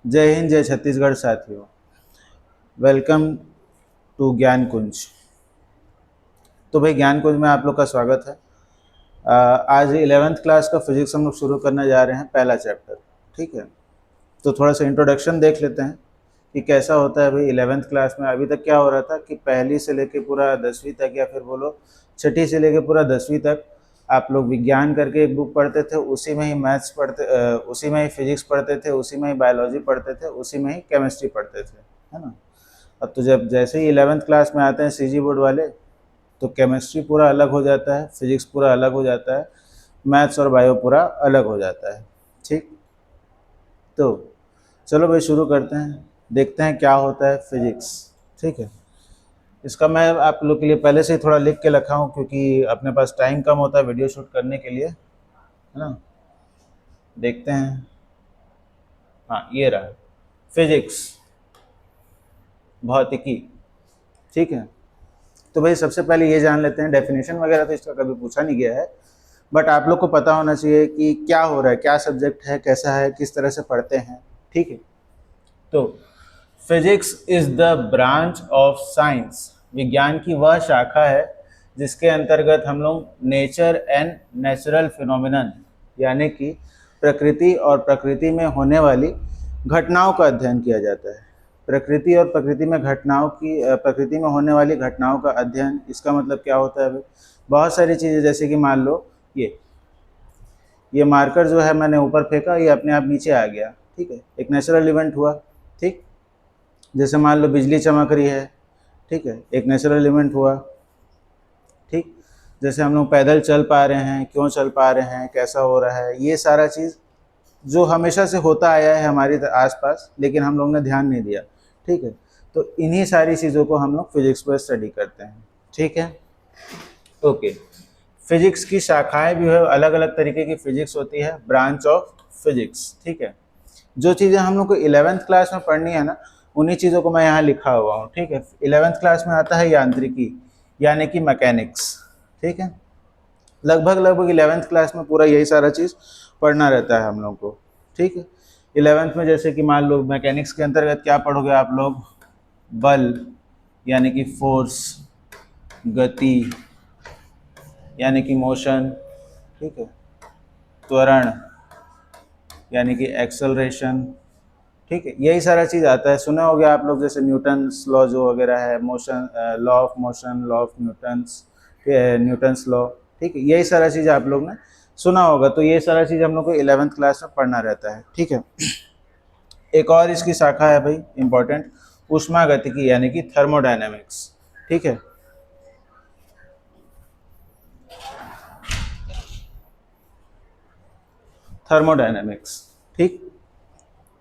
जय हिंद, जय छत्तीसगढ़ साथियों। वेलकम टू ज्ञान कुंज। तो भाई ज्ञान कुंज में आप लोग का स्वागत है। आज 11th क्लास का फिजिक्स हम लोग शुरू करने जा रहे हैं, पहला चैप्टर। ठीक है, तो थोड़ा सा इंट्रोडक्शन देख लेते हैं कि कैसा होता है भाई 11th क्लास में। अभी तक क्या हो रहा था कि पहली से लेके पूरा 10वीं तक, या फिर बोलो छठी से लेके पूरा 10वीं तक आप लोग विज्ञान करके एक बुक पढ़ते थे, उसी में ही मैथ्स पढ़ते, उसी में ही फिजिक्स पढ़ते थे, उसी में ही बायोलॉजी पढ़ते थे, उसी में ही केमिस्ट्री पढ़ते थे, है ना। अब तो जब जैसे ही 11th क्लास में आते हैं सीजी बोर्ड वाले, तो केमिस्ट्री पूरा अलग हो जाता है, फिजिक्स पूरा अलग हो जाता है, मैथ्स और बायो पूरा अलग हो जाता है। ठीक, तो चलो भाई शुरू करते हैं, देखते हैं क्या होता है फिजिक्स। ठीक है, इसका मैं आप लोग के लिए पहले से ही थोड़ा लिख के रखा हूँ, क्योंकि अपने पास टाइम कम होता है वीडियो शूट करने के लिए, है ना। देखते हैं, हाँ ये रहा फिजिक्स, भौतिकी। ठीक है, तो भाई सबसे पहले ये जान लेते हैं, डेफिनेशन वगैरह तो इसका कभी पूछा नहीं गया है, बट आप लोग को पता होना चाहिए कि क्या हो रहा है, क्या सब्जेक्ट है, कैसा है, किस तरह से पढ़ते हैं। ठीक है, तो physics is the branch of science, विज्ञान की वह शाखा है जिसके अंतर्गत हम लोग नेचर एंड नेचुरल फिनोमिनन, यानी कि प्रकृति और प्रकृति में होने वाली घटनाओं का अध्ययन किया जाता है। प्रकृति और प्रकृति में घटनाओं की प्रकृति में होने वाली घटनाओं का अध्ययन, इसका मतलब क्या होता है भाई, बहुत सारी चीज़ें, जैसे कि मान लो ये मार्कर जो है मैंने ऊपर फेंका, ये अपने आप नीचे आ गया। ठीक है, एक नेचुरल इवेंट हुआ। ठीक, जैसे मान लो बिजली चमक रही है, ठीक है, एक नेचुरल इवेंट हुआ। ठीक, जैसे हम लोग पैदल चल पा रहे हैं, क्यों चल पा रहे हैं, कैसा हो रहा है, ये सारा चीज़ जो हमेशा से होता आया है हमारे आसपास, लेकिन हम लोग ने ध्यान नहीं दिया। ठीक है, तो इन्हीं सारी चीज़ों को हम लोग फिजिक्स पर स्टडी करते हैं। ठीक है, ओके। फिजिक्स की शाखाएं भी है, अलग अलग तरीके की फिजिक्स होती है, ब्रांच ऑफ फिजिक्स। ठीक है, जो चीज़ें हम लोग को 11th क्लास में पढ़नी है ना, उन्हीं चीज़ों को मैं यहाँ लिखा हुआ हूँ। ठीक है, 11th क्लास में आता है यांत्रिकी, यानी कि मैकेनिक्स। ठीक है, लगभग लगभग 11th क्लास में पूरा यही सारा चीज़ पढ़ना रहता है हम लोग को। ठीक है, 11th में जैसे कि मान लो मैकेनिक्स के अंतर्गत क्या पढ़ोगे आप लोग, बल यानी कि फोर्स, गति यानी कि मोशन, ठीक है, त्वरण यानी कि एक्सेलरेशन। ठीक है, यही सारा चीज़ आता है। सुना होगा आप लोग, जैसे न्यूटन्स लॉ जो वगैरह है, motion law of motion, law of Newton's law. ठीक है, यही सारा चीज़ आप लोग ने सुना होगा। तो ये सारा चीज़ हम लोग को 11th क्लास में पढ़ना रहता है। ठीक है, एक और इसकी शाखा है भाई इंपॉर्टेंट, ऊष्मागतिकी यानी कि थर्मोडायनेमिक्स। ठीक है, थर्मोडायनेमिक्स। ठीक,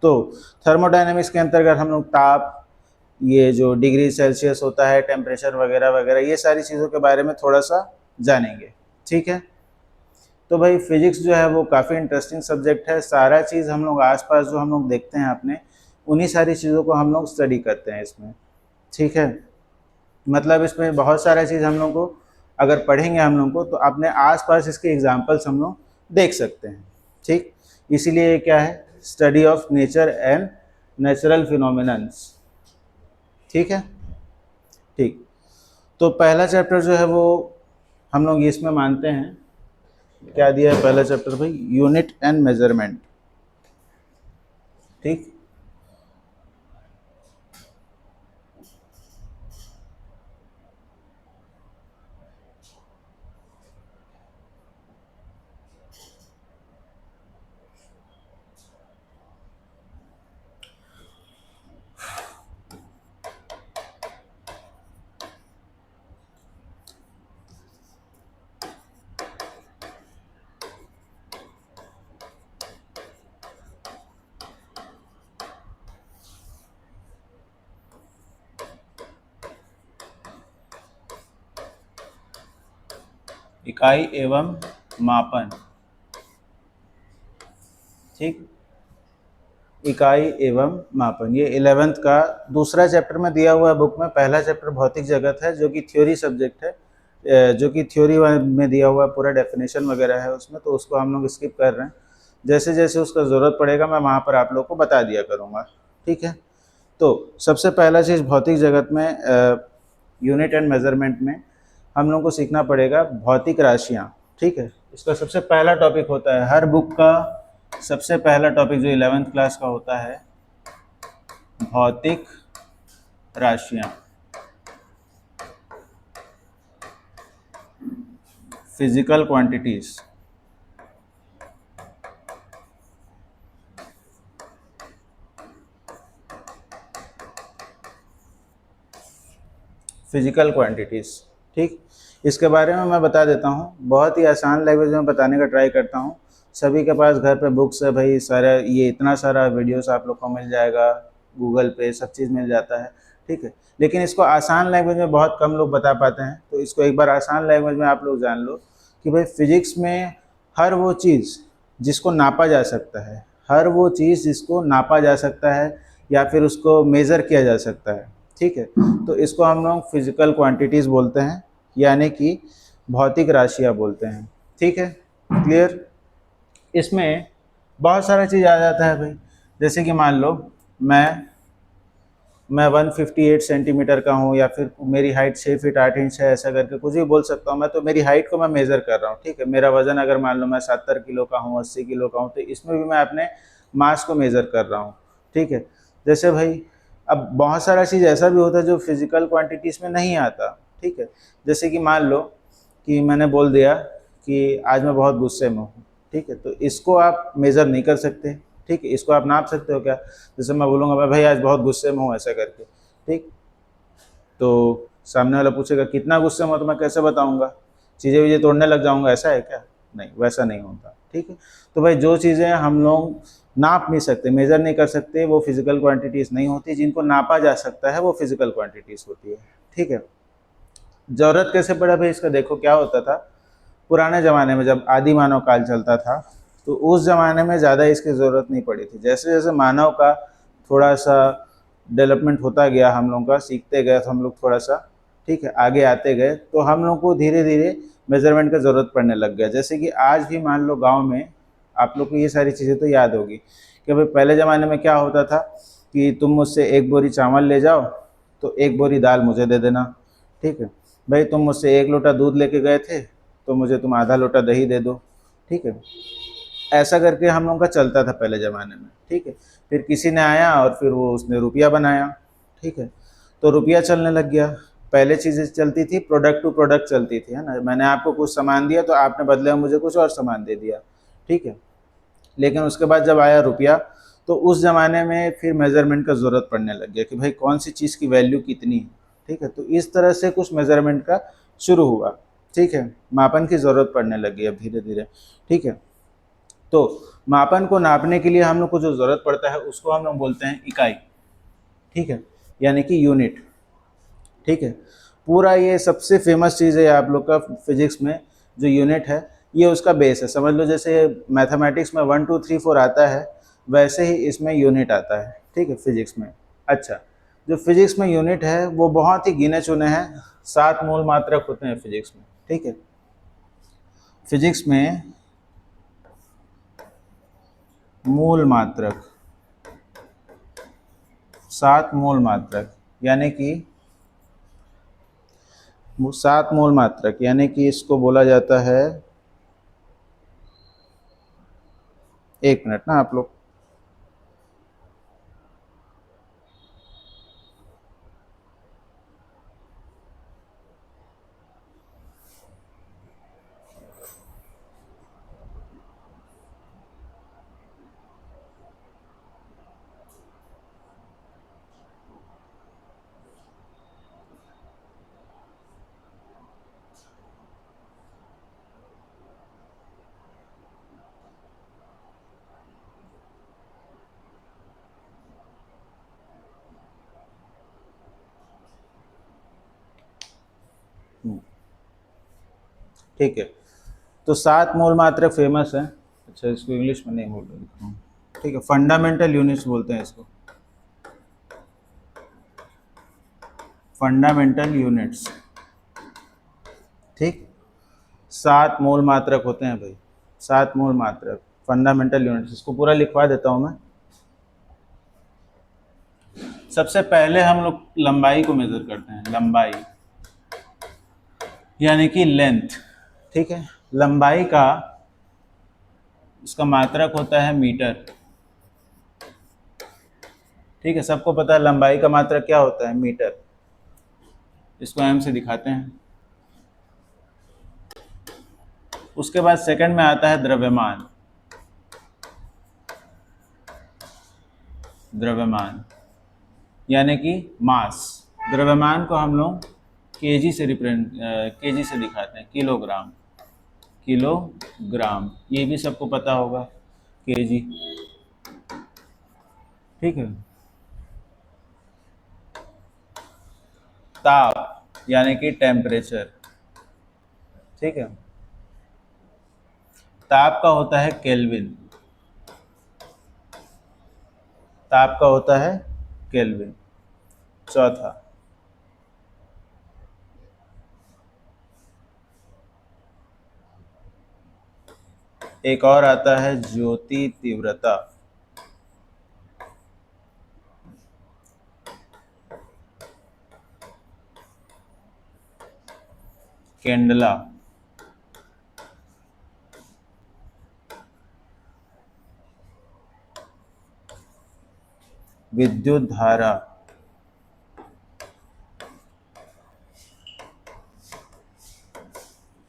तो थर्मोडायनेमिक्स के अंतर्गत हम लोग ताप, ये जो डिग्री सेल्सियस होता है, टेम्परेचर वगैरह वगैरह, ये सारी चीज़ों के बारे में थोड़ा सा जानेंगे। ठीक है, तो भाई फिजिक्स जो है वो काफ़ी इंटरेस्टिंग सब्जेक्ट है। सारा चीज़ हम लोग आसपास जो हम लोग देखते हैं अपने, उन्हीं सारी चीज़ों को हम लोग स्टडी करते हैं इसमें। ठीक है, मतलब इसमें बहुत सारा चीज़ हम लोग को अगर पढ़ेंगे हम लोग को, तो अपने आसपास इसके एग्जाम्पल्स हम लोग देख सकते हैं। ठीक, इसीलिए ये क्या है, study of nature and natural phenomenons. ठीक है, ठीक, तो पहला चैप्टर जो है वो हम लोग इसमें मानते हैं, क्या दिया है पहला चैप्टर भाई, यूनिट एंड मेजरमेंट। ठीक, इकाई एवं मापन। ठीक, इकाई एवं मापन, ये 11th का दूसरा चैप्टर में दिया हुआ है बुक में। पहला चैप्टर भौतिक जगत है, जो कि थ्योरी सब्जेक्ट है, जो कि थ्योरी में दिया हुआ पूरा डेफिनेशन वगैरह है उसमें, तो उसको हम लोग स्किप कर रहे हैं। जैसे जैसे उसका ज़रूरत पड़ेगा मैं वहाँ पर आप लोग को बता दिया करूँगा, ठीक है। तो सबसे पहला चीज़ भौतिक जगत में यूनिट एंड मेज़रमेंट में हम लोग को सीखना पड़ेगा भौतिक राशियाँ, ठीक है। इसका सबसे पहला टॉपिक होता है हर बुक का, सबसे पहला टॉपिक जो 11th क्लास का होता है, भौतिक राशियाँ, फिजिकल क्वांटिटीज। फिजिकल क्वांटिटीज, ठीक। इसके बारे में मैं बता देता हूँ, बहुत ही आसान लैंग्वेज में बताने का ट्राई करता हूँ। सभी के पास घर पे बुक्स है भाई, सारा ये इतना सारा वीडियोस आप लोग को मिल जाएगा, गूगल पे सब चीज़ मिल जाता है, ठीक है। लेकिन इसको आसान लैंग्वेज में बहुत कम लोग बता पाते हैं, तो इसको एक बार आसान लैंग्वेज में आप लोग जान लो कि भाई फिजिक्स में हर वो चीज़ जिसको नापा जा सकता है, हर वो चीज़ जिसको नापा जा सकता है या फिर उसको मेज़र किया जा सकता है, ठीक है, तो इसको हम लोग फिजिकल क्वांटिटीज़ बोलते हैं, यानी कि भौतिक राशियाँ बोलते हैं, ठीक है। क्लियर। इसमें बहुत सारा चीज़ आ जाता है भाई, जैसे कि मान लो मैं 158 सेंटीमीटर का हूँ या फिर मेरी हाइट 6 फीट 8 इंच है, ऐसा करके कुछ भी बोल सकता हूँ मैं। तो मेरी हाइट को मैं मेज़र कर रहा हूँ, ठीक है। मेरा वज़न अगर मान लो मैं 70 किलो का हूँ, 80 किलो का हूँ, तो इसमें भी मैं अपने मास को मेज़र कर रहा हूँ, ठीक है। जैसे भाई अब बहुत सारा चीज़ ऐसा भी होता है जो फिज़िकल क्वांटिटीज़ में नहीं आता, ठीक है। जैसे कि मान लो कि मैंने बोल दिया कि आज मैं बहुत गुस्से में हूँ, ठीक है, तो इसको आप मेज़र नहीं कर सकते, ठीक है। इसको आप नाप सकते हो क्या? जैसे मैं बोलूँगा मैं भाई आज बहुत गुस्से में हूँ, ऐसा करके, ठीक। तो सामने वाला पूछेगा कितना गुस्से में हो, तो मैं कैसे बताऊँगा? चीज़ें वीज़ें तोड़ने लग जाऊँगा, ऐसा है क्या? नहीं, वैसा नहीं होता, ठीक है। तो भाई जो चीज़ें हम लोग नाप नहीं सकते, मेज़र नहीं कर सकते, वो फिज़िकल क्वांटिटीज़ नहीं होती। जिनको नापा जा सकता है वो फिज़िकल क्वांटिटीज़ होती है, ठीक है। ज़रूरत कैसे पड़ा भाई इसका? देखो क्या होता था पुराने ज़माने में, जब आदि मानव काल चलता था, तो उस ज़माने में ज़्यादा इसकी ज़रूरत नहीं पड़ी थी। जैसे जैसे मानव का थोड़ा सा डेवलपमेंट होता गया, हम लोग का सीखते गए, तो हम लोग थोड़ा सा, ठीक है, आगे आते गए, तो हम लोग को धीरे धीरे मेज़रमेंट का ज़रूरत पड़ने लग गया। जैसे कि आज भी मान लो गाँव में आप लोग को ये सारी चीज़ें तो याद होगी कि भाई पहले ज़माने में क्या होता था कि तुम मुझसे 1 बोरी चावल ले जाओ तो 1 बोरी दाल मुझे दे देना, ठीक है। भाई तुम मुझसे 1 लोटा दूध लेके गए थे तो मुझे तुम आधा लोटा दही दे दो, ठीक है। ऐसा करके हम लोगों का चलता था पहले ज़माने में, ठीक है। फिर किसी ने आया और फिर वो उसने रुपया बनाया, ठीक है, तो रुपया चलने लग गया। पहले चीज़ें चलती थी प्रोडक्ट टू प्रोडक्ट चलती थी, है ना। मैंने आपको कुछ सामान दिया तो आपने बदले में मुझे कुछ और सामान दे दिया, ठीक है। लेकिन उसके बाद जब आया रुपया, तो उस ज़माने में फिर मेज़रमेंट का ज़रूरत पड़ने लग गया कि भाई कौन सी चीज़ की वैल्यू कितनी है, ठीक है। तो इस तरह से कुछ मेज़रमेंट का शुरू हुआ, ठीक है। मापन की ज़रूरत पड़ने लगी अब धीरे धीरे, ठीक है। तो मापन को नापने के लिए हम लोग को जो ज़रूरत पड़ता है उसको हम लोग बोलते हैं इकाई, ठीक है, यानी कि यूनिट, ठीक है। पूरा ये सबसे फेमस चीज़ है आप लोग का फिजिक्स में, जो यूनिट है ये उसका बेस है। समझ लो जैसे मैथमेटिक्स में 1 2 3 4 आता है, वैसे ही इसमें यूनिट आता है, ठीक है, फिजिक्स में। अच्छा, जो फिजिक्स में यूनिट है वो बहुत ही गिने चुने हैं, 7 मूल मात्रक होते हैं फिजिक्स में, ठीक है। फिजिक्स में मूल मात्रक, 7 मूल मात्रक, यानी कि 7 मूल मात्रक, यानी कि इसको बोला जाता है, 1 मिनट ना आप लोग, ठीक है। तो 7 मूल मात्रक फेमस है। अच्छा, इसको इंग्लिश में नहीं बोल रहा हूँ, ठीक है, फंडामेंटल यूनिट्स बोलते हैं इसको, फंडामेंटल यूनिट्स, ठीक। 7 मूल मात्रक होते हैं भाई, 7 मूल मात्रक। फंडामेंटल यूनिट्स, इसको पूरा लिखवा देता हूँ मैं। सबसे पहले हम लोग लंबाई को मेजर करते हैं, लंबाई यानी कि लेंथ, ठीक है। लंबाई का इसका मात्रक होता है मीटर, ठीक है। सबको पता है लंबाई का मात्रक क्या होता है, मीटर। इसको एम से दिखाते हैं। उसके बाद सेकंड में आता है द्रव्यमान। द्रव्यमान यानी कि मास। द्रव्यमान को हम लोग केजी से केजी से दिखाते हैं, किलोग्राम। किलोग्राम ये भी सबको पता होगा, केजी, ठीक है। ताप यानी कि टेम्परेचर, ठीक है। ताप का होता है केल्विन। ताप का होता है केल्विन। चौथा एक और आता है ज्योति तीव्रता। केंडला। विद्युत धारा।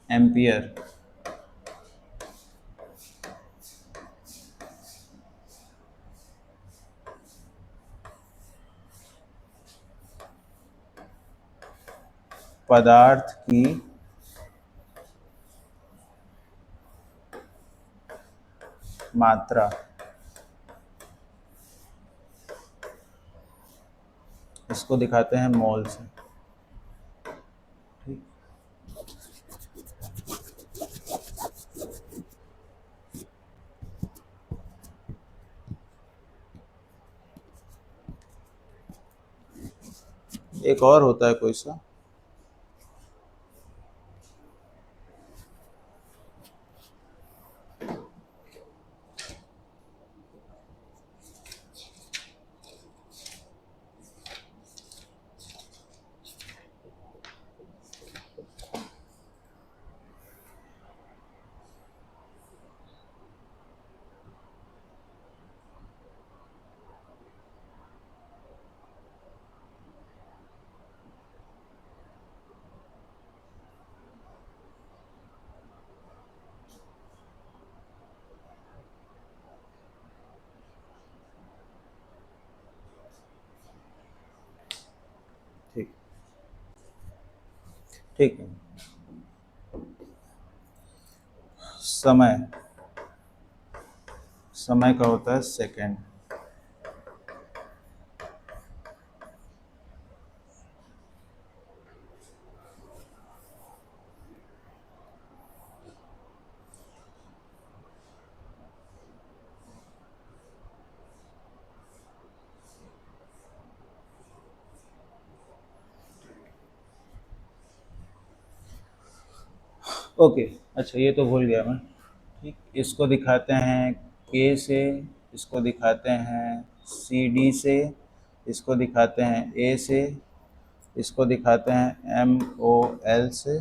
एम्पियर। पदार्थ की मात्रा, इसको दिखाते हैं मोल से, ठीक। एक और होता है कोई सा, ठीक, ठीक है। समय, समय का होता है सेकंड। ओके, अच्छा ये तो भूल गया मैं, ठीक। इसको दिखाते हैं के से, इसको दिखाते हैं सी डी से, इसको दिखाते हैं ए से, इसको दिखाते हैं एम ओ एल से,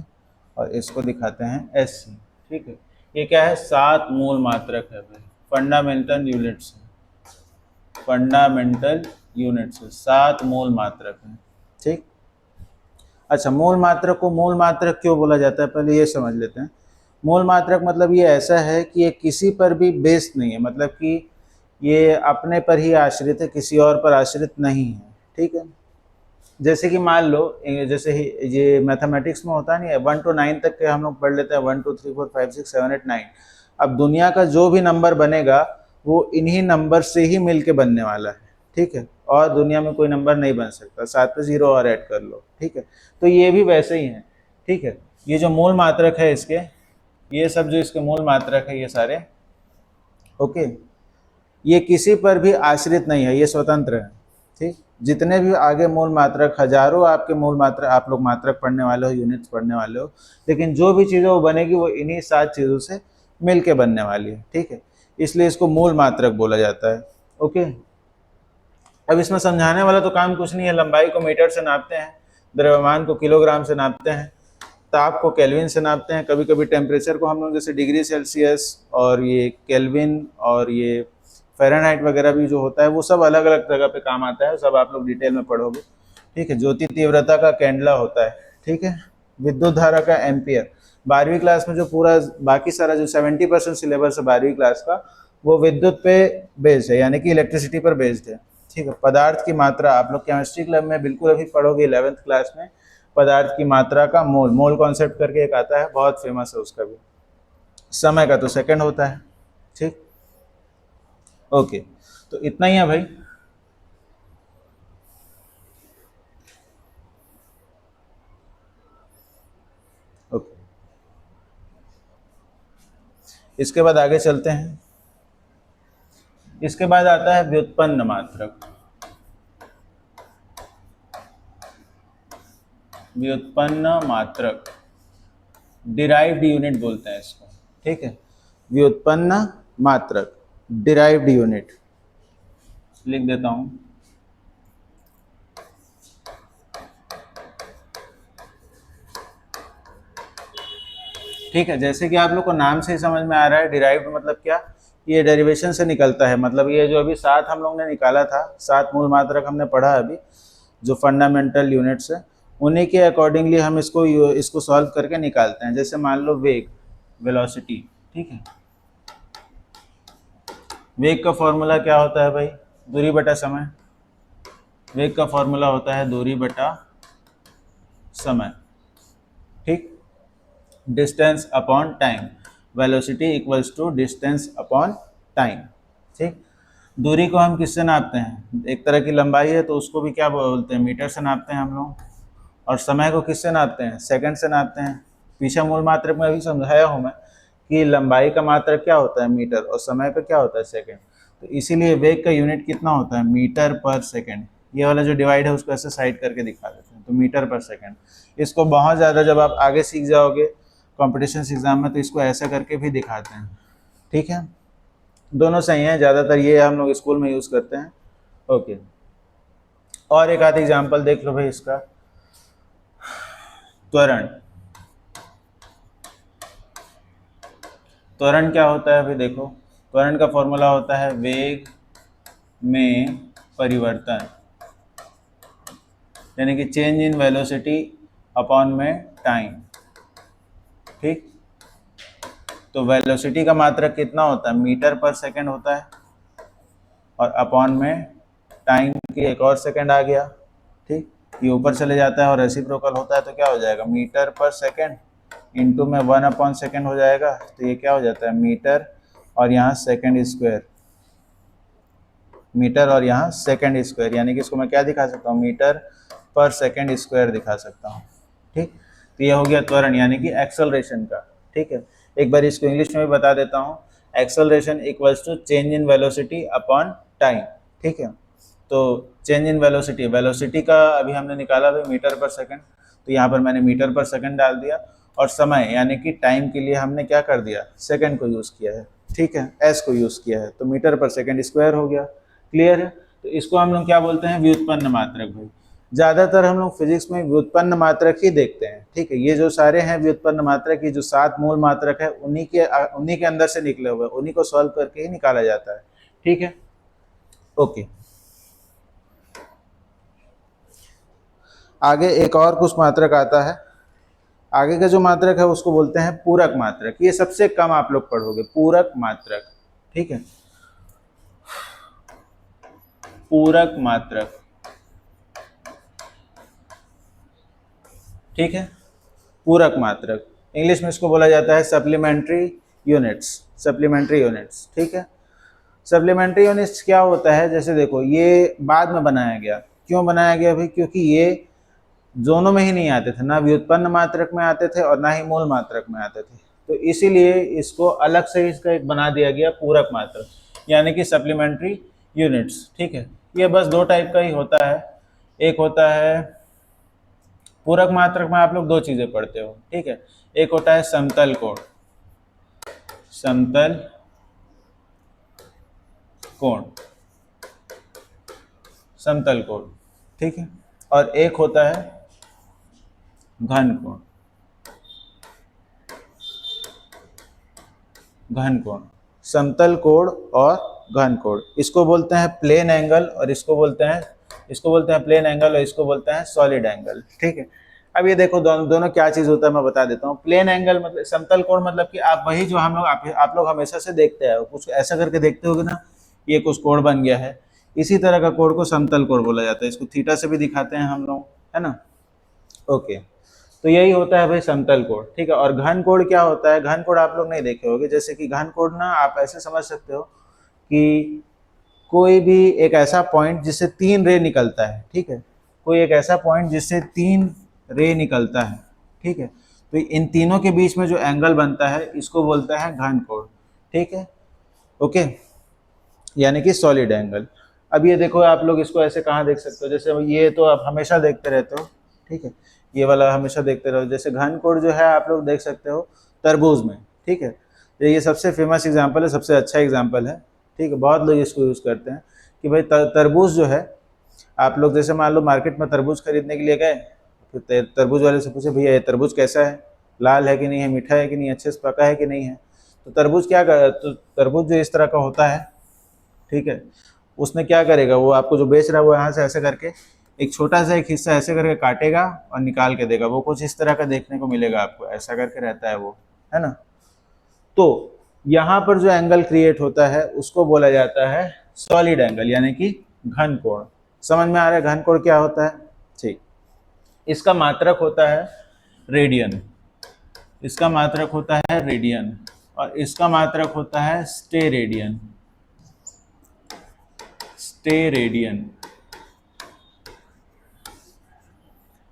और इसको दिखाते हैं एस से, ठीक है। ये क्या है, 7 मूल मात्रक है भाई, फंडामेंटल यूनिट्स है। फंडामेंटल यूनिट्स है, 7 मूल मात्रक है, ठीक। अच्छा, मूल मात्रक को मूल मात्रक क्यों बोला जाता है, पहले ये समझ लेते हैं। मूल मात्रक मतलब ये ऐसा है कि ये किसी पर भी बेस्ड नहीं है, मतलब कि ये अपने पर ही आश्रित है, किसी और पर आश्रित नहीं है, ठीक है। जैसे कि मान लो, जैसे ही ये मैथमेटिक्स में होता नहीं है, 1 to 9 तक के हम लोग पढ़ लेते हैं, 1 2 3 4 5 6 7 8 9। अब दुनिया का जो भी नंबर बनेगा वो इन्हीं नंबर से ही मिलके बनने वाला है, ठीक है। और दुनिया में कोई नंबर नहीं बन सकता, साथ पे 0 और ऐड कर लो, ठीक है। तो ये भी वैसे ही है, ठीक है। ये जो मूल मात्रक है इसके, ये सब जो इसके मूल मात्रक है ये सारे, ओके, ये किसी पर भी आश्रित नहीं है, ये स्वतंत्र है, ठीक। जितने भी आगे मूल मात्रक, हजारों आपके मूल मात्रक, आप लोग मात्रक पढ़ने वाले हो, यूनिट्स पढ़ने वाले हो, लेकिन जो भी चीज़ें वो बनेगी वो इन्हीं 7 चीज़ों से मिलके बनने वाली है, ठीक है। इसलिए इसको मूल मात्रक बोला जाता है। ओके, अब इसमें समझाने वाला तो काम कुछ नहीं है। लंबाई को मीटर से नापते हैं, द्रव्यमान को किलोग्राम से नापते हैं, ताप को केल्विन से नापते हैं, कभी कभी टेम्परेचर को हम लोग जैसे डिग्री सेल्सियस और ये केल्विन और ये फ़ारेनहाइट वगैरह भी जो होता है वो सब अलग अलग जगह पे काम आता है, सब आप लोग डिटेल में पढ़ोगे। ठीक है, ज्योति तीव्रता का कैंडला होता है। ठीक है, विद्युत धारा का एम्पियर। 12वीं क्लास में जो पूरा बाकी सारा जो 70% सिलेबस है 12वीं क्लास का वो विद्युत पे बेस्ड है, यानी कि इलेक्ट्रिसिटी पर बेस्ड है। ठीक है, पदार्थ की मात्रा आप लोग केमिस्ट्री क्लब में बिल्कुल अभी पढ़ोगे 11th क्लास में। पदार्थ की मात्रा का मोल, मोल कॉन्सेप्ट करके एक आता है, बहुत फेमस है उसका भी। समय का तो सेकंड होता है। ठीक, ओके, तो इतना ही है भाई। ओके, इसके बाद आगे चलते हैं। इसके बाद आता है व्युत्पन्न मात्रक। व्युत्पन्न मात्रक, डिराइव्ड यूनिट बोलते हैं इसको। ठीक है, व्युत्पन्न मात्रक, डिराइव्ड यूनिट लिख देता हूं। ठीक है, जैसे कि आप लोग को नाम से ही समझ में आ रहा है, डिराइव्ड मतलब क्या, ये डेरिवेशन से निकलता है। मतलब ये जो अभी 7 हम लोग ने निकाला था, 7 मूल मात्रक हमने पढ़ा अभी, जो फंडामेंटल यूनिट्स है, उन्हीं के अकॉर्डिंगली हम इसको सॉल्व करके निकालते हैं। जैसे मान लो वेग, वेलोसिटी। ठीक है, वेग का फॉर्मूला क्या होता है भाई, दूरी बटा समय। वेग का फॉर्मूला होता है दूरी बटा समय। ठीक, distance upon time, velocity equals to distance upon time. ठीक, दूरी को हम किससे नापते हैं, एक तरह की लंबाई है तो उसको भी क्या बोलते हैं, मीटर से नापते हैं हम लोग। और समय को किससे नापते हैं, सेकंड से नापते हैं। पीछे मूल मात्रक में अभी समझाया हूँ मैं कि लंबाई का मात्रक क्या होता है, मीटर, और समय का क्या होता है, सेकंड। तो इसीलिए वेग का यूनिट कितना होता है, मीटर पर सेकंड। ये वाला जो डिवाइड है उसको ऐसे साइड करके दिखा देते हैं, तो मीटर पर सेकंड। इसको बहुत ज़्यादा जब आप आगे सीख जाओगे कॉम्पिटिशन एग्जाम में तो इसको ऐसा करके भी दिखाते हैं। ठीक है, दोनों सही हैं, ज़्यादातर ये हम लोग स्कूल में यूज़ करते हैं। ओके, और एक आध एग्जाम्पल देख लो भाई इसका। त्वरण, त्वरण क्या होता है भाई, देखो त्वरण का फॉर्मूला होता है वेग में परिवर्तन, यानी कि चेंज इन वेलोसिटी अपॉन में टाइम। ठीक, तो वेलोसिटी का मात्रक कितना होता है, मीटर पर सेकंड होता है, और अपॉन में टाइम की एक और सेकंड आ गया। ठीक, ये ऊपर चले जाता है और रेसिप्रोकल होता है तो क्या हो जाएगा, मीटर पर सेकंड इंटू में 1/सेकंड हो जाएगा। तो ये क्या हो जाता है, मीटर और यहाँ सेकंड स्क्वायर, मीटर और यहाँ सेकंड स्क्वायर, यानी कि इसको मैं क्या दिखा सकता हूँ, मीटर पर सेकंड स्क्वायर दिखा सकता हूँ। ठीक, तो ये हो गया त्वरण यानी कि एक्सेलरेशन का। ठीक है, एक बार इसको इंग्लिश में भी बता देता हूँ, acceleration equals to change in velocity upon time. ठीक है, तो चेंज इन वेलोसिटी, वेलोसिटी का अभी हमने निकाला भाई मीटर पर सेकंड, तो यहाँ पर मैंने मीटर पर सेकंड डाल दिया, और समय यानी कि टाइम के लिए हमने क्या कर दिया, सेकंड को यूज़ किया है। ठीक है, एस को यूज़ किया है, तो मीटर पर सेकंड स्क्वायर हो गया। क्लियर है, तो इसको हम लोग क्या बोलते हैं, व्युत्पन्न मात्रक भाई। ज़्यादातर हम लोग फिजिक्स में व्युत्पन्न मात्रक ही देखते हैं। ठीक है, ये जो सारे हैं व्युत्पन्न मात्रक की जो 7 मूल मात्रक है उन्हीं के अंदर से निकले हुए, उन्हीं को सॉल्व करके ही निकाला जाता है। ठीक है, ओके, आगे एक और कुछ मात्रक आता है। आगे का जो मात्रक है उसको बोलते हैं पूरक मात्रक। ये सबसे कम आप लोग पढ़ोगे, पूरक मात्रक। ठीक है, पूरक मात्रक। ठीक है, पूरक मात्रक, इंग्लिश में इसको बोला जाता है सप्लीमेंट्री यूनिट्स, सप्लीमेंट्री यूनिट्स। ठीक है, सप्लीमेंट्री यूनिट्स क्या होता है, जैसे देखो ये बाद में बनाया गया। क्यों बनाया गया भाई, क्योंकि ये दोनों में ही नहीं आते थे, ना व्युत्पन्न मात्रक में आते थे और ना ही मूल मात्रक में आते थे, तो इसीलिए इसको अलग से इसका एक बना दिया गया पूरक मात्रक, यानी कि सप्लीमेंट्री यूनिट्स। ठीक है, ये बस 2 टाइप का ही होता है। एक होता है पूरक मात्रक में आप लोग 2 चीजें पढ़ते हो। ठीक है, एक होता है समतल कोण, समतल कोण, समतल कोण, ठीक है। और एक होता है घन कोण, घन कोण, समतल कोण और घन कोण, इसको बोलते हैं प्लेन एंगल और इसको बोलते हैं प्लेन एंगल और इसको बोलते हैं सॉलिड एंगल, ठीक है। अब ये देखो दोनों क्या चीज होता है मैं बता देता हूँ। प्लेन एंगल मतलब समतल कोण, मतलब कि आप वही जो हम लोग आप लोग हमेशा से देखते हैं, कुछ ऐसा करके देखते होगे ना, ये कुछ कोण बन गया है, इसी तरह का कोण को समतल कोण बोला जाता है। इसको थीटा से भी दिखाते हैं हम लोग, है ना। ओके, तो यही होता है भाई समतल कोण, ठीक है। और घन कोण क्या होता है? घन कोण आप लोग नहीं देखे होंगे। जैसे कि घन कोण ना आप ऐसे समझ सकते हो कि कोई भी एक ऐसा पॉइंट जिससे 3 रे निकलता है, ठीक है, कोई एक ऐसा पॉइंट जिससे 3 रे निकलता है, ठीक है, तो इन तीनों के बीच में जो एंगल बनता है इसको बोलता है घन कोण, ठीक है। ओके, यानी कि सॉलिड एंगल। अब ये देखो आप लोग इसको ऐसे कहाँ देख सकते हो, जैसे ये तो आप हमेशा देखते रहते हो, ठीक है, ये वाला हमेशा देखते रहो। जैसे घन कोण जो है आप लोग देख सकते हो तरबूज में, ठीक है, तो ये सबसे फेमस एग्जांपल है, सबसे अच्छा एग्जांपल है, ठीक है। बहुत लोग इसको यूज़ करते हैं कि भाई तरबूज जो है, आप लोग जैसे मान लो मार्केट में तरबूज खरीदने के लिए गए, फिर तरबूज वाले से पूछे भैया ये तरबूज कैसा है, लाल है कि नहीं है, मीठा है कि नहीं, अच्छे से पका है कि नहीं है। तो तरबूज क्या कर, तो तरबूज जो इस तरह का होता है, ठीक है, उसने क्या करेगा, वो आपको जो बेच रहा है वो यहाँ से ऐसे करके एक छोटा सा एक हिस्सा ऐसे करके काटेगा और निकाल के देगा। वो कुछ इस तरह का देखने को मिलेगा आपको, ऐसा करके रहता है वो, है ना। तो यहाँ पर जो एंगल क्रिएट होता है उसको बोला जाता है सॉलिड एंगल, यानी कि घन कोण। समझ में आ रहा है घन कोण क्या होता है? ठीक, इसका मात्रक होता है रेडियन, इसका मात्रक होता है रेडियन और इसका मात्रक होता है स्टेरेडियन, स्टेरेडियन।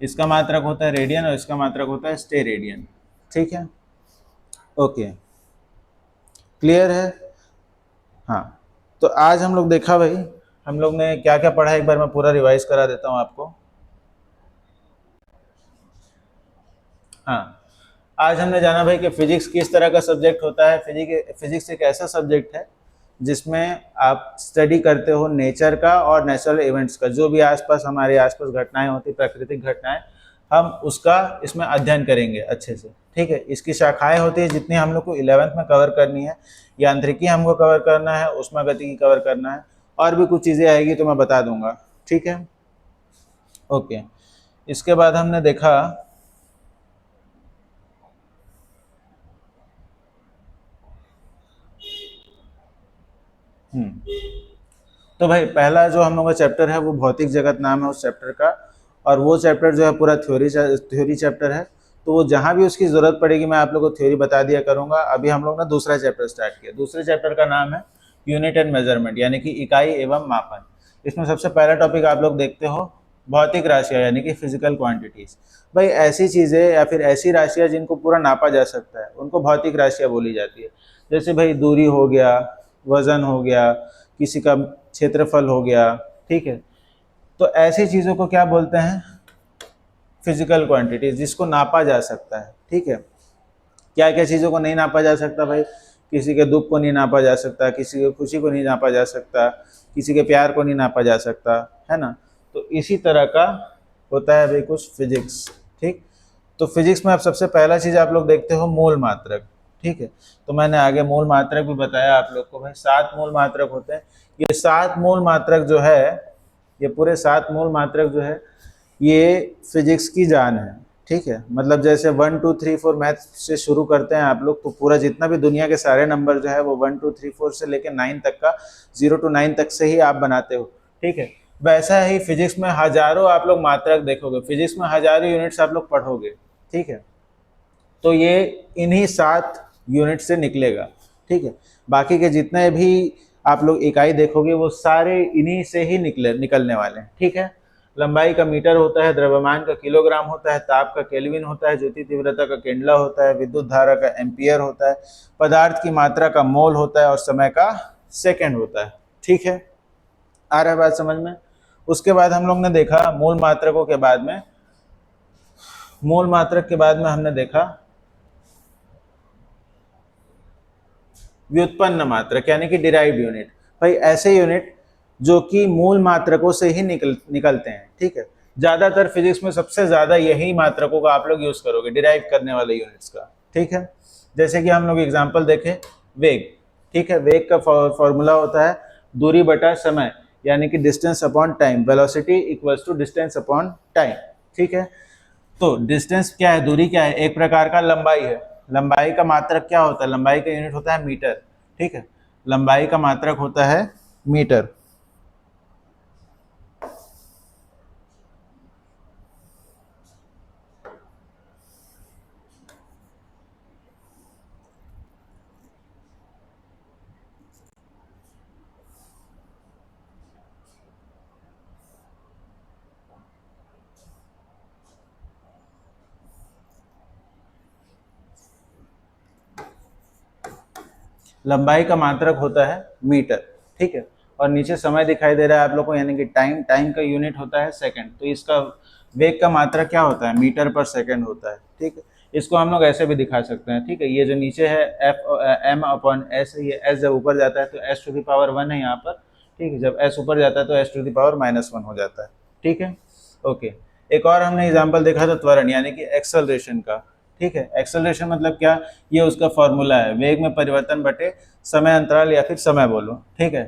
इसका मात्रक होता है रेडियन और इसका मात्रक होता है स्टेरेडियन, ठीक है। ओके, क्लियर है? हाँ, तो आज हम लोग देखा भाई, हम लोग ने क्या क्या पढ़ा, एक बार मैं पूरा रिवाइज करा देता हूँ आपको। हाँ, आज हमने जाना भाई कि फिजिक्स किस तरह का सब्जेक्ट होता है। फिजिक्स एक ऐसा सब्जेक्ट है जिसमें आप स्टडी करते हो नेचर का और नेचुरल इवेंट्स का, जो भी आसपास हमारे आसपास घटनाएं होती, प्राकृतिक घटनाएं, हम उसका इसमें अध्ययन करेंगे अच्छे से, ठीक है। इसकी शाखाएं होती है जितनी हम लोग को 11th में कवर करनी है। यांत्रिकी हमको कवर करना है, उष्मागतिकी कवर करना है, और भी कुछ चीज़ें आएगी तो मैं बता दूंगा, ठीक है। ओके, इसके बाद हमने देखा तो भाई पहला जो हम लोग का चैप्टर है वो भौतिक जगत नाम है उस चैप्टर का, और वो चैप्टर जो है पूरा थ्योरी चैप्टर है। तो वो जहाँ भी उसकी ज़रूरत पड़ेगी मैं आप लोगों को थ्योरी बता दिया करूँगा। अभी हम लोग ने दूसरा चैप्टर स्टार्ट किया। दूसरे चैप्टर का नाम है यूनिट एंड मेजरमेंट, यानी कि इकाई एवं मापन। इसमें सबसे पहला टॉपिक आप लोग देखते हो भौतिक राशियाँ, यानी कि फिजिकल क्वांटिटीज़। भाई ऐसी चीज़ें या फिर ऐसी राशियाँ जिनको पूरा नापा जा सकता है उनको भौतिक राशियाँ बोली जाती है। जैसे भाई दूरी हो गया, वजन हो गया, किसी का क्षेत्रफल हो गया, ठीक है। तो ऐसी चीज़ों को क्या बोलते हैं? फिजिकल क्वांटिटीज, जिसको नापा जा सकता है, ठीक है। क्या क्या चीज़ों को नहीं नापा जा सकता भाई? किसी के दुख को नहीं नापा जा सकता, किसी की खुशी को नहीं नापा जा सकता, किसी के प्यार को नहीं नापा जा सकता, है ना। तो इसी तरह का होता है भाई कुछ फिजिक्स, ठीक। तो फिजिक्स में अब सबसे पहला चीज़ आप लोग देखते हो मूल मात्रक, ठीक है। तो मैंने आगे मूल मात्रक भी बताया आप लोग को भाई, 7 मूल मात्रक होते हैं। ये 7 मूल मात्रक जो है, ये पूरे 7 मूल मात्रक जो है ये फिजिक्स की जान है, ठीक है। मतलब जैसे 1 2 3 4 मैथ से शुरू करते हैं आप लोग, तो पूरा जितना भी दुनिया के सारे नंबर जो है वो 1 2 3 4 से लेकर 9 तक का, 0 to 9 तक से ही आप बनाते हो, ठीक है। वैसा ही फिजिक्स में हजारों आप लोग मात्रक देखोगे, फिजिक्स में हजारों यूनिट्स आप लोग पढ़ोगे, ठीक है। तो ये इन्हीं 7 यूनिट से निकलेगा, ठीक है। बाकी के जितने भी आप लोग इकाई देखोगे वो सारे इन्हीं से ही निकलने वाले हैं, ठीक है। लंबाई का मीटर होता है, द्रव्यमान का किलोग्राम होता है, ताप का केल्विन होता है, ज्योति तीव्रता का केंडला होता है, विद्युत धारा का एम्पियर होता है, पदार्थ की मात्रा का मोल होता है और समय का सेकंड होता है, ठीक है। आ रहा है बात समझ में? उसके बाद हम लोग ने देखा मूल मात्रकों के बाद में, मूल मात्रक के बाद में हमने देखा व्युत्पन्न मात्रक, यानी कि डिराइव्ड यूनिट। भाई ऐसे यूनिट जो कि मूल मात्रकों से ही निकलते हैं, ठीक है। ज़्यादातर फिजिक्स में सबसे ज़्यादा यही मात्रकों का आप लोग यूज़ करोगे डिराइव करने वाले यूनिट्स का, ठीक है। जैसे कि हम लोग एग्जाम्पल देखें, वेग, ठीक है। वेग का फॉर्मूला होता है दूरी बटा समय, यानी कि distance upon time, velocity equals to distance upon time, ठीक है। तो डिस्टेंस क्या है, दूरी क्या है, एक प्रकार का लंबाई है। लंबाई का मात्रक क्या होता है, लंबाई का यूनिट होता है मीटर, ठीक है। लंबाई का मात्रक होता है मीटर। लंबाई का मात्रक होता है मीटर, ठीक है। और नीचे समय दिखाई दे रहा है आप लोग को, यानी कि टाइम, टाइम का यूनिट होता है सेकंड। तो इसका वेग का मात्रक क्या होता है, मीटर पर सेकंड होता है, ठीक है। इसको हम लोग ऐसे भी दिखा सकते हैं, ठीक है। ये जो नीचे है एम अपॉन एस, ये एस जब ऊपर जाता है तो एस टू द पावर 1 है यहाँ पर, ठीक है। जब एस ऊपर जाता है तो एस टू द पावर -1 हो जाता है, ठीक है, ओके। एक और हमने एग्जाम्पल देखा था त्वरण, यानी कि एक्सेलरेशन का, ठीक है। एक्सेलरेशन मतलब क्या, ये उसका फॉर्मूला है, वेग में परिवर्तन बटे समय अंतराल या फिर समय बोलो, ठीक है।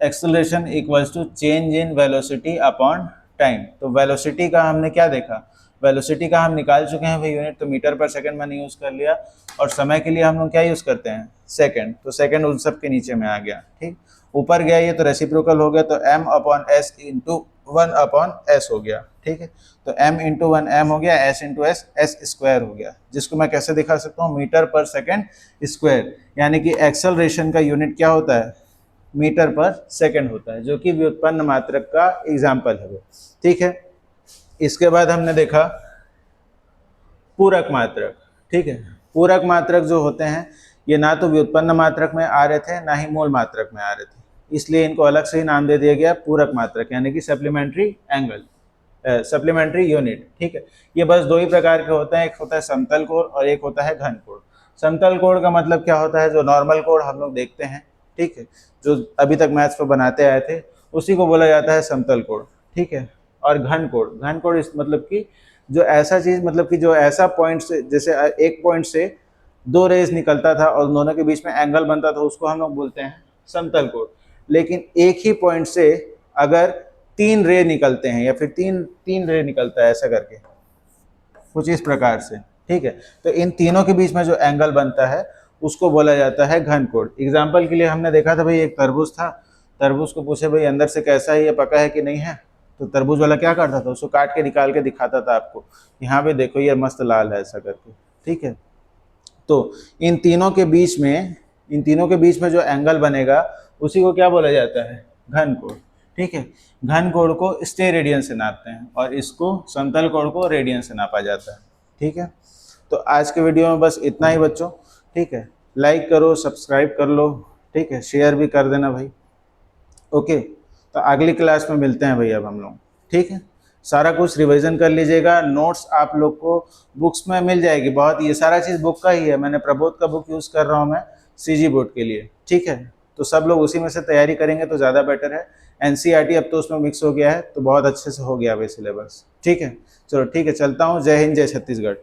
Acceleration equals to change in velocity upon time. तो वेलोसिटी का हमने क्या देखा, वेलोसिटी का हम निकाल चुके हैं भाई यूनिट, तो मीटर पर सेकंड मैंने यूज़ कर लिया। और समय के लिए हम लोग क्या यूज़ करते हैं, सेकंड, तो सेकंड उन सब के नीचे में आ गया, ठीक। ऊपर गया ये तो रेसिप्रोकल हो गया, तो m upon S into 1 upon S हो गया, ठीक है। तो m इंटू 1 m हो गया, s into S S square हो गया, जिसको मैं कैसे दिखा सकता हूँ, मीटर पर सेकंड स्क्वायर। यानी कि एक्सेलरेशन का यूनिट क्या होता है, मीटर पर सेकंड होता है, जो कि व्युत्पन्न मात्रक का एग्जाम्पल है, ठीक है। इसके बाद हमने देखा पूरक मात्रक, ठीक है। पूरक मात्रक जो होते हैं ये ना तो व्युत्पन्न मात्रक में आ रहे थे, ना ही मूल मात्रक में आ रहे थे, इसलिए इनको अलग से ही नाम दे दिया गया पूरक मात्रक, यानी कि सप्लीमेंट्री एंगल, सप्लीमेंट्री यूनिट, ठीक है। ये बस दो ही प्रकार के होते हैं, एक होता है समतल कोण और एक होता है घन कोण। समतल कोण का मतलब क्या होता है, जो नॉर्मल कोण हम लोग देखते हैं, ठीक है, जो अभी तक मैथ्स पर बनाते आए थे, उसी को बोला जाता है समतल कोण, ठीक है। और घन कोण, घन कोण इस मतलब कि जो ऐसा चीज, मतलब कि जो ऐसा पॉइंट से, जैसे एक पॉइंट से दो रेज निकलता था और दोनों के बीच में एंगल बनता था, उसको हम लोग बोलते हैं समतल कोण। लेकिन एक ही पॉइंट से अगर तीन रे निकलते हैं या फिर तीन तीन रे निकलता है ऐसा करके कुछ इस प्रकार से, ठीक है, तो इन तीनों के बीच में जो एंगल बनता है उसको बोला जाता है घन कोण। एग्जाम्पल के लिए हमने देखा था भाई, एक तरबूज था, तरबूज को पूछे भाई अंदर से कैसा है, ये पका है कि नहीं है, तो तरबूज वाला क्या करता था, उसको काट के निकाल के दिखाता था आपको, यहाँ पे देखो ये मस्त लाल है ऐसा करके, ठीक है। तो इन तीनों के बीच में, इन तीनों के बीच में जो एंगल बनेगा उसी को क्या बोला जाता है, घन कोण, ठीक है। घन कोण को स्टेरेडियन से नापते हैं और इसको समतल कोण को रेडियन से नापा जाता है, ठीक है। तो आज के वीडियो में बस इतना ही बच्चों, ठीक है। लाइक करो, सब्सक्राइब कर लो, ठीक है, शेयर भी कर देना भाई, ओके। तो अगली क्लास में मिलते हैं भाई अब हम लोग, ठीक है। सारा कुछ रिवीजन कर लीजिएगा, नोट्स आप लोग को बुक्स में मिल जाएगी बहुत, ये सारा चीज़ बुक का ही है, मैंने प्रबोध का बुक यूज़ कर रहा हूँ मैं सीजी बोर्ड के लिए, ठीक है। तो सब लोग उसी में से तैयारी करेंगे तो ज़्यादा बेटर है। एनसीईआरटी अब तो उसमें मिक्स हो गया है, तो बहुत अच्छे से हो गया भाई सिलेबस, ठीक है। चलो ठीक है, चलता हूँ, जय हिंद जय छत्तीसगढ़।